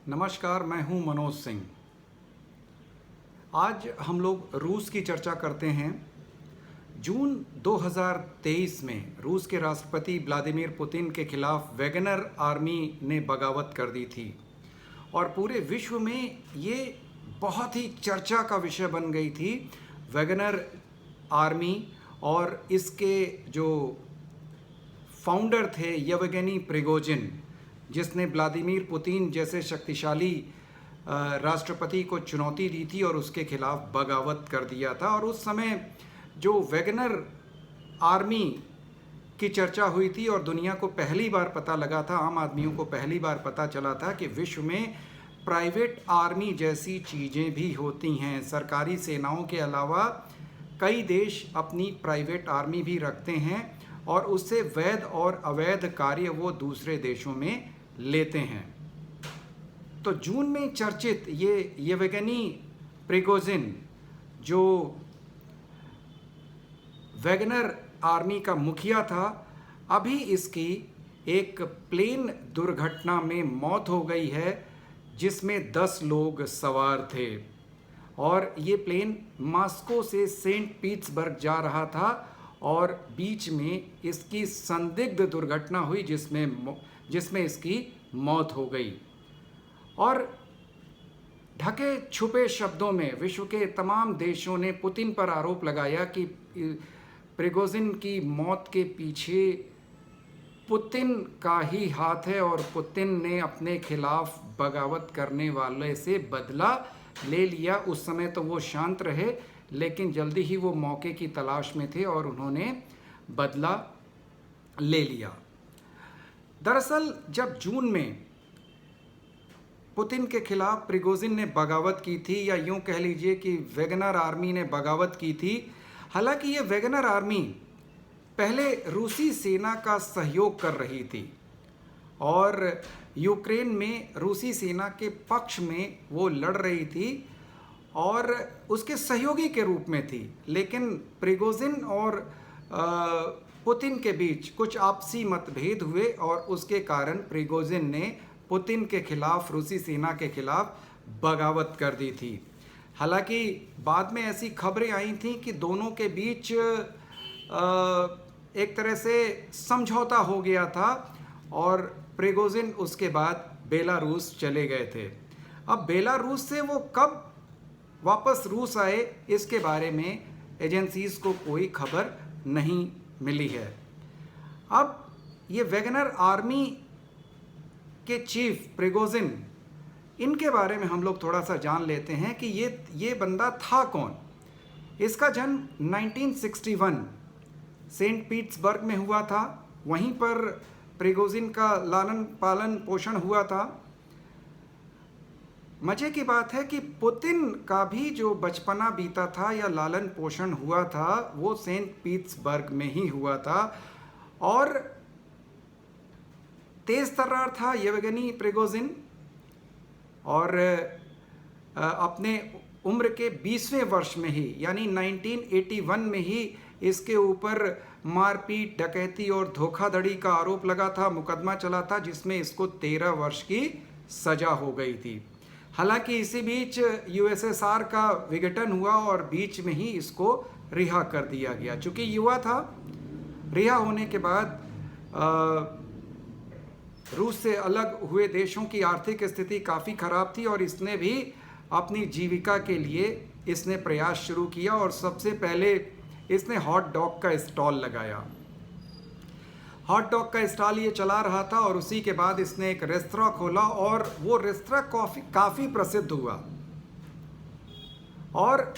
नमस्कार, मैं हूं मनोज सिंह। आज हम लोग रूस की चर्चा करते हैं। जून 2023 में रूस के राष्ट्रपति व्लादिमीर पुतिन के खिलाफ वैगनर आर्मी ने बगावत कर दी थी और पूरे विश्व में ये बहुत ही चर्चा का विषय बन गई थी। वैगनर आर्मी और इसके जो फाउंडर थे येवगेनी प्रिगोजिन, जिसने व्लादिमीर पुतिन जैसे शक्तिशाली राष्ट्रपति को चुनौती दी थी और उसके खिलाफ बगावत कर दिया था। और उस समय जो वैगनर आर्मी की चर्चा हुई थी और दुनिया को पहली बार पता लगा था, आम आदमियों को पहली बार पता चला था कि विश्व में प्राइवेट आर्मी जैसी चीज़ें भी होती हैं। सरकारी सेनाओं के अलावा कई देश अपनी प्राइवेट आर्मी भी रखते हैं और उससे वैध और अवैध कार्य वो दूसरे देशों में लेते हैं। तो जून में चर्चित ये येवगेनी प्रिगोजिन, जो वैगनर आर्मी का मुखिया था, अभी इसकी एक प्लेन दुर्घटना में मौत हो गई है जिसमें 10 लोग सवार थे और ये प्लेन मॉस्को से सेंट पीटर्सबर्ग जा रहा था और बीच में इसकी संदिग्ध दुर्घटना हुई जिसमें इसकी मौत हो गई। और ढके छुपे शब्दों में विश्व के तमाम देशों ने पुतिन पर आरोप लगाया कि प्रिगोजिन की मौत के पीछे पुतिन का ही हाथ है और पुतिन ने अपने खिलाफ बगावत करने वाले से बदला ले लिया। उस समय तो वो शांत रहे, लेकिन जल्दी ही वो मौके की तलाश में थे और उन्होंने बदला ले लिया। दरअसल जब जून में पुतिन के खिलाफ प्रिगोजिन ने बगावत की थी, या यूं कह लीजिए कि वैगनर आर्मी ने बगावत की थी। हालांकि ये वैगनर आर्मी पहले रूसी सेना का सहयोग कर रही थी और यूक्रेन में रूसी सेना के पक्ष में वो लड़ रही थी और उसके सहयोगी के रूप में थी। लेकिन प्रिगोजिन और पुतिन के बीच कुछ आपसी मतभेद हुए और उसके कारण प्रिगोजिन ने पुतिन के खिलाफ, रूसी सेना के खिलाफ बगावत कर दी थी। हालांकि बाद में ऐसी खबरें आई थीं कि दोनों के बीच एक तरह से समझौता हो गया था और प्रिगोजिन उसके बाद बेलारूस चले गए थे। अब बेलारूस से वो कब वापस रूस आए, इसके बारे में एजेंसीज को कोई खबर नहीं मिली है। अब ये वैगनर आर्मी के चीफ प्रिगोजिन, इनके बारे में हम लोग थोड़ा सा जान लेते हैं कि ये बंदा था कौन। इसका जन्म 1961 सेंट पीटर्सबर्ग में हुआ था। वहीं पर प्रिगोजिन का लालन पालन पोषण हुआ था। मजे की बात है कि पुतिन का भी जो बचपना बीता था या लालन पोषण हुआ था, वो सेंट पीटर्सबर्ग में ही हुआ था। और तेज तर्रार था येवगेनी प्रिगोजिन और अपने उम्र के 20वें वर्ष में ही, यानी 1981 में ही इसके ऊपर मारपीट, डकैती और धोखाधड़ी का आरोप लगा था। मुकदमा चला था जिसमें इसको 13 वर्ष की सजा हो गई थी। हालांकि इसी बीच यूएसएसआर का विघटन हुआ और बीच में ही इसको रिहा कर दिया गया। चूँकि युवा था, रिहा होने के बाद रूस से अलग हुए देशों की आर्थिक स्थिति काफ़ी ख़राब थी और इसने भी अपनी जीविका के लिए इसने प्रयास शुरू किया और सबसे पहले इसने हॉट डॉग का स्टॉल लगाया। हॉट डॉग का स्टॉल ये चला रहा था और उसी के बाद इसने एक रेस्तरां खोला और वो रेस्तरां काफ़ी प्रसिद्ध हुआ और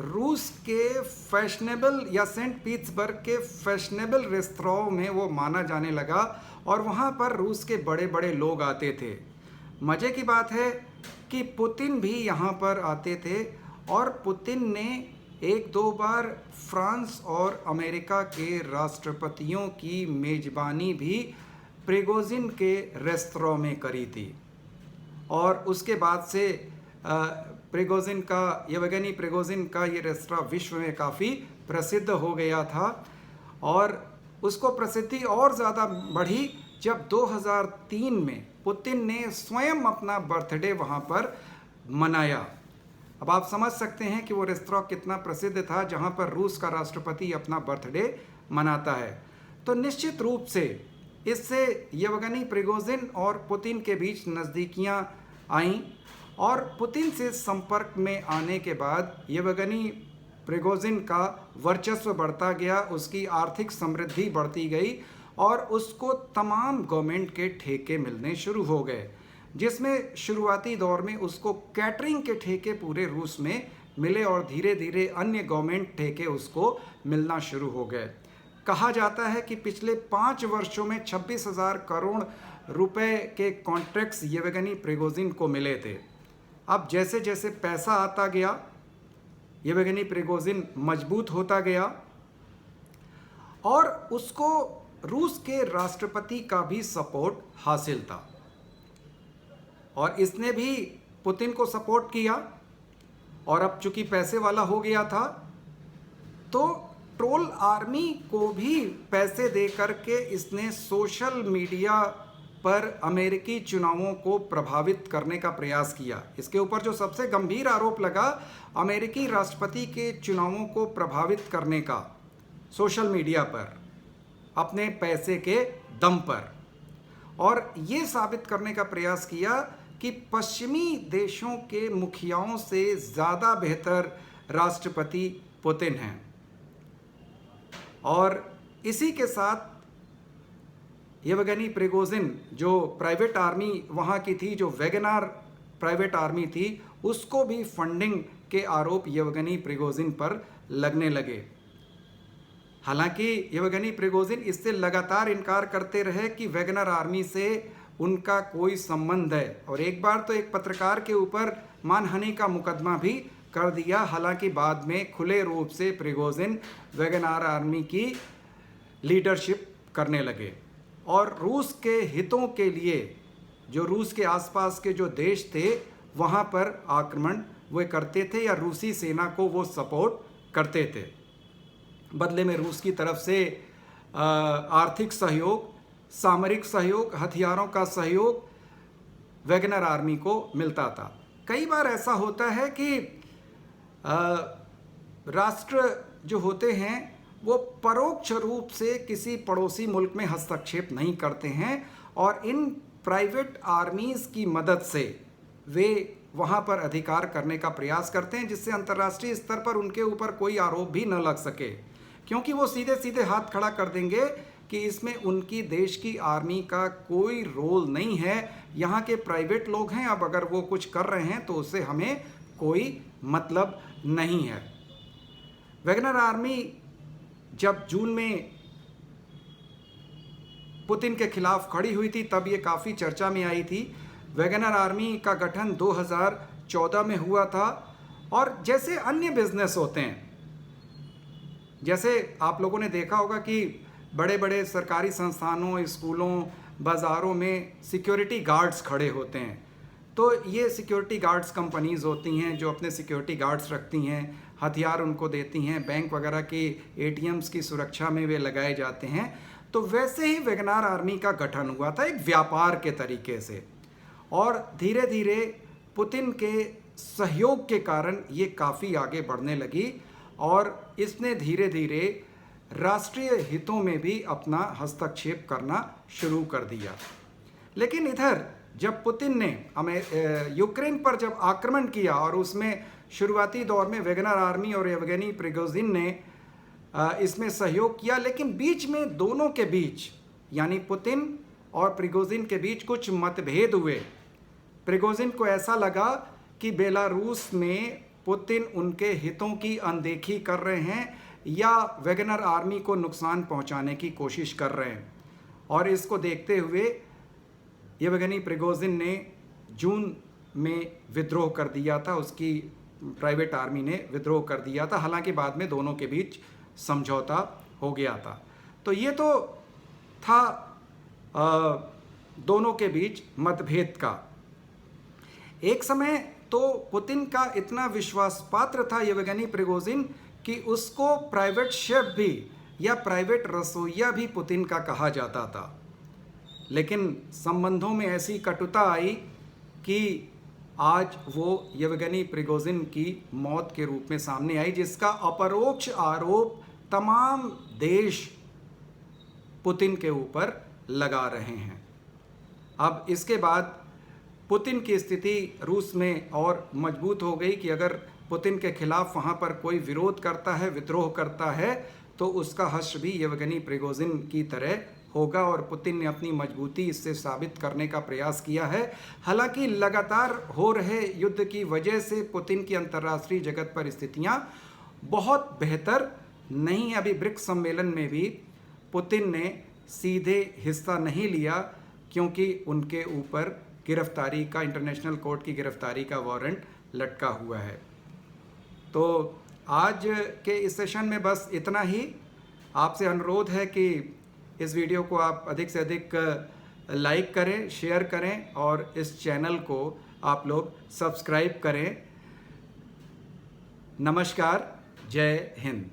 रूस के फैशनेबल या सेंट पीटर्सबर्ग के फैशनेबल रेस्तरां में वो माना जाने लगा और वहाँ पर रूस के बड़े बड़े लोग आते थे। मज़े की बात है कि पुतिन भी यहाँ पर आते थे और पुतिन ने 1-2 बार फ्रांस और अमेरिका के राष्ट्रपतियों की मेज़बानी भी प्रिगोजिन के रेस्तरां में करी थी। और उसके बाद से येवगेनी प्रिगोजिन का ये रेस्तरां विश्व में काफ़ी प्रसिद्ध हो गया था और उसको प्रसिद्धि और ज़्यादा बढ़ी जब 2003 में पुतिन ने स्वयं अपना बर्थडे वहाँ पर मनाया। अब आप समझ सकते हैं कि वो रेस्तरां कितना प्रसिद्ध था जहाँ पर रूस का राष्ट्रपति अपना बर्थडे मनाता है। तो निश्चित रूप से इससे येवगेनी प्रिगोजिन और पुतिन के बीच नज़दीकियाँ आईं और पुतिन से संपर्क में आने के बाद येवगेनी प्रिगोजिन का वर्चस्व बढ़ता गया, उसकी आर्थिक समृद्धि बढ़ती गई और उसको तमाम गवर्नमेंट के ठेके मिलने शुरू हो गए, जिसमें शुरुआती दौर में उसको कैटरिंग के ठेके पूरे रूस में मिले और धीरे धीरे अन्य गवर्नमेंट ठेके उसको मिलना शुरू हो गए। कहा जाता है कि पिछले 5 वर्षों में 26,000 करोड़ रुपए के कॉन्ट्रैक्ट्स येवगेनी प्रिगोजिन को मिले थे। अब जैसे जैसे पैसा आता गया, येवगेनी प्रिगोजिन मजबूत होता गया और उसको रूस के राष्ट्रपति का भी सपोर्ट हासिल था और इसने भी पुतिन को सपोर्ट किया। और अब चूंकि पैसे वाला हो गया था तो ट्रोल आर्मी को भी पैसे दे करके इसने सोशल मीडिया पर अमेरिकी चुनावों को प्रभावित करने का प्रयास किया। इसके ऊपर जो सबसे गंभीर आरोप लगा अमेरिकी राष्ट्रपति के चुनावों को प्रभावित करने का सोशल मीडिया पर अपने पैसे के दम पर, और ये साबित करने का प्रयास किया कि पश्चिमी देशों के मुखियाओं से ज़्यादा बेहतर राष्ट्रपति पुतिन हैं। और इसी के साथ येवगेनी प्रिगोजिन जो प्राइवेट आर्मी वहाँ की थी, जो वैगनर प्राइवेट आर्मी थी, उसको भी फंडिंग के आरोप येवगेनी प्रिगोजिन पर लगने लगे। हालांकि येवगेनी प्रिगोजिन इससे लगातार इनकार करते रहे कि वैगनर आर्मी से उनका कोई संबंध है और एक बार तो एक पत्रकार के ऊपर मानहानि का मुकदमा भी कर दिया। हालांकि बाद में खुले रूप से प्रिगोजिन वैगनर आर्मी की लीडरशिप करने लगे और रूस के हितों के लिए जो रूस के आसपास के जो देश थे वहाँ पर आक्रमण वे करते थे या रूसी सेना को वो सपोर्ट करते थे। बदले में रूस की तरफ से आर्थिक सहयोग, सामरिक सहयोग, हथियारों का सहयोग वैगनर आर्मी को मिलता था। कई बार ऐसा होता है कि राष्ट्र जो होते हैं वो परोक्ष रूप से किसी पड़ोसी मुल्क में हस्तक्षेप नहीं करते हैं और इन प्राइवेट आर्मीज़ की मदद से वे वहाँ पर अधिकार करने का प्रयास करते हैं, जिससे अंतर्राष्ट्रीय स्तर पर उनके ऊपर कोई आरोप भी न लग सके, क्योंकि वो सीधे सीधे हाथ खड़ा कर देंगे कि इसमें उनकी देश की आर्मी का कोई रोल नहीं है, यहाँ के प्राइवेट लोग हैं, अब अगर वो कुछ कर रहे हैं तो उससे हमें कोई मतलब नहीं है। वैगनर आर्मी जब जून में पुतिन के खिलाफ खड़ी हुई थी तब ये काफ़ी चर्चा में आई थी। वैगनर आर्मी का गठन 2014 में हुआ था और जैसे अन्य बिजनेस होते हैं, जैसे आप लोगों ने देखा होगा कि बड़े बड़े सरकारी संस्थानों, स्कूलों, बाज़ारों में सिक्योरिटी गार्ड्स खड़े होते हैं, तो ये सिक्योरिटी गार्ड्स कंपनीज़ होती हैं जो अपने सिक्योरिटी गार्ड्स रखती हैं, हथियार उनको देती हैं, बैंक वगैरह के एटीएम्स की सुरक्षा में वे लगाए जाते हैं। तो वैसे ही वैगनर आर्मी का गठन हुआ था एक व्यापार के तरीके से, और धीरे धीरे पुतिन के सहयोग के कारण ये काफ़ी आगे बढ़ने लगी और इसने धीरे धीरे राष्ट्रीय हितों में भी अपना हस्तक्षेप करना शुरू कर दिया। लेकिन इधर जब पुतिन ने यूक्रेन पर जब आक्रमण किया और उसमें शुरुआती दौर में वैगनर आर्मी और येवगेनी प्रिगोजिन ने इसमें सहयोग किया, लेकिन बीच में दोनों के बीच यानी पुतिन और प्रिगोजिन के बीच कुछ मतभेद हुए। प्रिगोजिन को ऐसा लगा कि बेलारूस में पुतिन उनके हितों की अनदेखी कर रहे हैं या वैगनर आर्मी को नुकसान पहुंचाने की कोशिश कर रहे हैं, और इसको देखते हुए येवगेनी प्रिगोजिन ने जून में विद्रोह कर दिया था, उसकी प्राइवेट आर्मी ने विद्रोह कर दिया था। हालांकि बाद में दोनों के बीच समझौता हो गया था। तो ये तो था दोनों के बीच मतभेद का। एक समय तो पुतिन का इतना विश्वास पात्र था येवगेनी प्रिगोजिन कि उसको प्राइवेट शेफ भी या प्राइवेट रसोइया भी पुतिन का कहा जाता था, लेकिन संबंधों में ऐसी कटुता आई कि आज वो येवगेनी प्रिगोजिन की मौत के रूप में सामने आई, जिसका अपरोक्ष आरोप तमाम देश पुतिन के ऊपर लगा रहे हैं। अब इसके बाद पुतिन की स्थिति रूस में और मजबूत हो गई कि अगर पुतिन के खिलाफ वहाँ पर कोई विरोध करता है, विद्रोह करता है, तो उसका हश्र भी येवगेनी प्रिगोजिन की तरह होगा। और पुतिन ने अपनी मजबूती इससे साबित करने का प्रयास किया है। हालांकि लगातार हो रहे युद्ध की वजह से पुतिन की अंतर्राष्ट्रीय जगत पर स्थितियां बहुत बेहतर नहीं। अभी ब्रिक्स सम्मेलन में भी पुतिन ने सीधे हिस्सा नहीं लिया, क्योंकि उनके ऊपर गिरफ्तारी का, इंटरनेशनल कोर्ट की गिरफ्तारी का वारंट लटका हुआ है। तो आज के इस सेशन में बस इतना ही। आपसे अनुरोध है कि इस वीडियो को आप अधिक से अधिक लाइक करें, शेयर करें और इस चैनल को आप लोग सब्सक्राइब करें। नमस्कार, जय हिंद।